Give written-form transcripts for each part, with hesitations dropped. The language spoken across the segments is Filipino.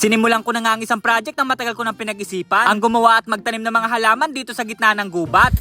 Sinimulan ko na nga ang isang project na matagal ko nang pinag-isipan. Ang gumawa at magtanim ng mga halaman dito sa gitna ng gubat.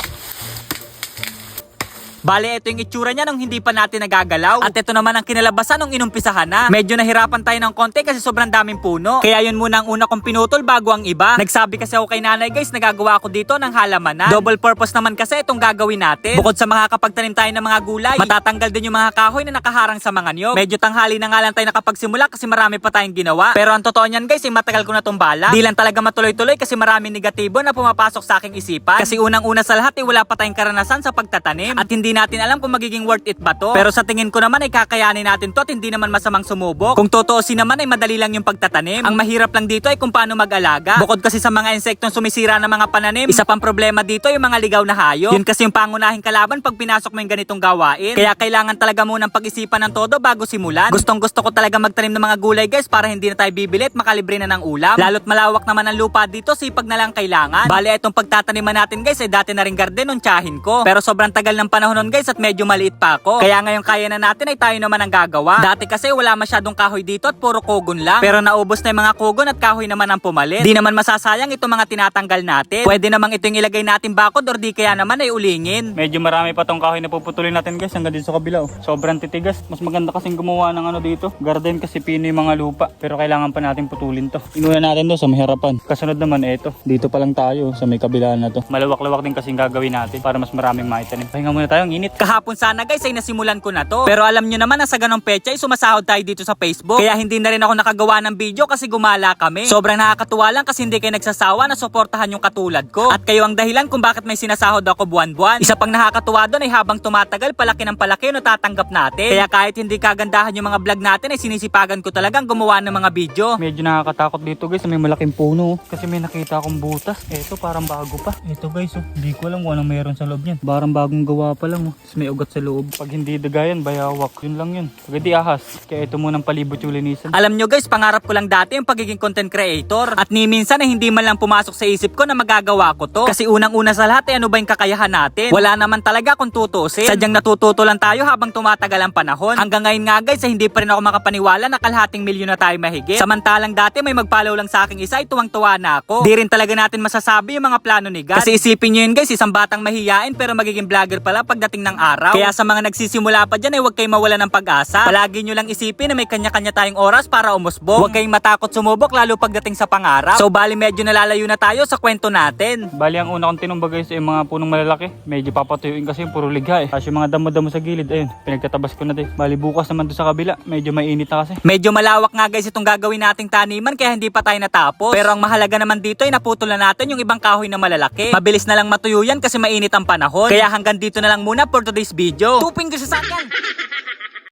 Bale, ito yung itsura niya nung hindi pa natin nagagalaw. At ito naman ang kinalabasan nung inumpisahan na. Medyo nahirapan tayo ng konti kasi sobrang daming puno. Kaya yun muna ang una kong pinutol bago ang iba. Nagsabi kasi ako kay nanay, guys, nagagawa ako dito ng halamanan. Double purpose naman kasi itong gagawin natin. Bukod sa makakapagtanim tayo ng mga gulay, matatanggal din yung mga kahoy na nakaharang sa mga niyog. Medyo tanghali na nga lang tayo nakapagsimula kasi marami pa tayong ginawa. Pero ang totoo niyan, guys, matagal ko na itong balak. Di lang talaga matuloy-tuloy kasi maraming negatibo na pumapasok sa aking isipan. Kasi unang-una sa lahat, wala pa tayong karanasan sa pagtatanim. At hindi natin alam kung magiging worth it ba to. Pero sa tingin ko naman ay kakayanin natin to at hindi naman masamang sumubok. Kung tutuusin naman ay madali lang yung pagtatanim. Ang mahirap lang dito ay kung paano mag-alaga. Bukod kasi sa mga insektong sumisira ng mga pananim, isa pang problema dito yung mga ligaw na hayop. Yun kasi yung pangunahing kalaban pag pinasok mo yung ganitong gawain. Kaya kailangan talaga munang pag-isipan ng todo bago simulan. Gustong gusto ko talaga magtanim ng mga gulay, guys, para hindi na tayo bibili at makalibre na ng ulam. Lalo't malawak naman ang lupa dito, sipag na lang kailangan. Bale, itong pagtataniman natin, guys, ay dati na ring garden nung tiyahin ko. Pero sobrang tagal ng panahon nun, guys, at medyo maliit pa ako. Kaya ngayon kaya na natin ay tayo naman ang gagawa. Dati kasi wala masyadong kahoy dito at puro kugon lang. Pero naubos na yung mga kugon at kahoy naman ang pumalit. Di naman masasayang itong mga tinatanggal natin. Pwede namang ito yung ilagay natin bakod or di kaya naman ay ulingin. Medyo marami pa tong kahoy na puputulin natin, guys, hanggang dito sa kabila. Sobrang titigas. Mas maganda kasing gumawa ng ano dito. Garden kasi pino yung mga lupa. Pero kailangan pa natin putulin to. Inuna natin to sa may harapan. Kasunod naman ito. Dito pa lang tayo sa may kabila na to. Malawak-lawak din kasing gagawin natin para mas maraming maitanim. Pahinga muna tayo, ang init. Kahapon sana, guys, ay nasimulan ko na to. Pero alam nyo naman na sa ganong petsa ay sumasahod tayo dito sa Facebook. Kaya hindi na rin ako nakagawa ng video kasi gumala kami. Sobrang nakakatuwa lang kasi hindi kayo nagsasawa na suportahan yung katulad ko. At kayo ang dahilan kung bakit may sinasahod ako buwan-buwan. Isa pang nakakatuwa doon ay habang tumatagal, palaki ng palaki yung natatanggap natin. Kaya kahit hindi kagandahan yung mga vlog natin ay sinisipagan ko talagang gumawa ng mga video. Medyo nakakatakot dito, guys, may malaking puno. Kasi may nakita akong butas. Eto parang bago pa. Eto, guys, hindi ko alam kung anong meron sa loob niyan. Parang bagong gawa pa lang. Tapos may ugat sa loob. Pag hindi dagayan, bayawak. Yun lang yun. Pag di ahas. Kaya ito munang palibot yung linisan. Alam nyo, guys, pangarap ko lang dati yung pagiging content creator. At ni minsan ay hindi man lang pumasok sa isip ko na magagawa ko to. Kasi unang-una sa lahat ay ano ba yung kakayahan natin? Wala naman talaga kung tutusin. Sadyang natututo lang tayo habang tumatagal ang panahon. Hanggang ngayon nga, guys, ay hindi pa rin ako makapaniwala na kalahating milyon na tayo mahigit. Samantalang dati may mag-follow lang sa aking isa ay tuwang-tuwa na ako. Di rin talaga natin masasabi yung mga plano ni God. Kasi isipin nyo yun, guys, isang batang mahiyain pero magiging vlogger pala pagdating ng araw. Kaya sa mga nagsisimula pa dyan ay huwag kayong mawala ng pag-asa. Palagi nyo lang isipin na may kanya-kanya tayong oras para umusbong. Huwag kayong matakot sumubok lalo pagdating sa pangarap. So bali medyo nalalayo na tayo sa kwento natin. Bali ang una kong tinumba, guys, ay mga punong malalaki. Medyo papatuyuin kasi yung puro ligha eh. Kasi yung mga damo-damo sa gilid, ayun, pinagtatabas ko na din. Bali bukas naman doon sa kabila, medyo mainit na kasi. Medyo malawak nga, guys, itong gagawin nating taniman kaya hindi pa tayo natapos. Pero ang mahalaga naman dito ay naputol na natin yung ibang kahoy na malalaki. Mabilis na lang matuyo yan kasi mainit ang panahon. Kaya hanggang dito na lang muna for today's video. 2 fingers sa akin!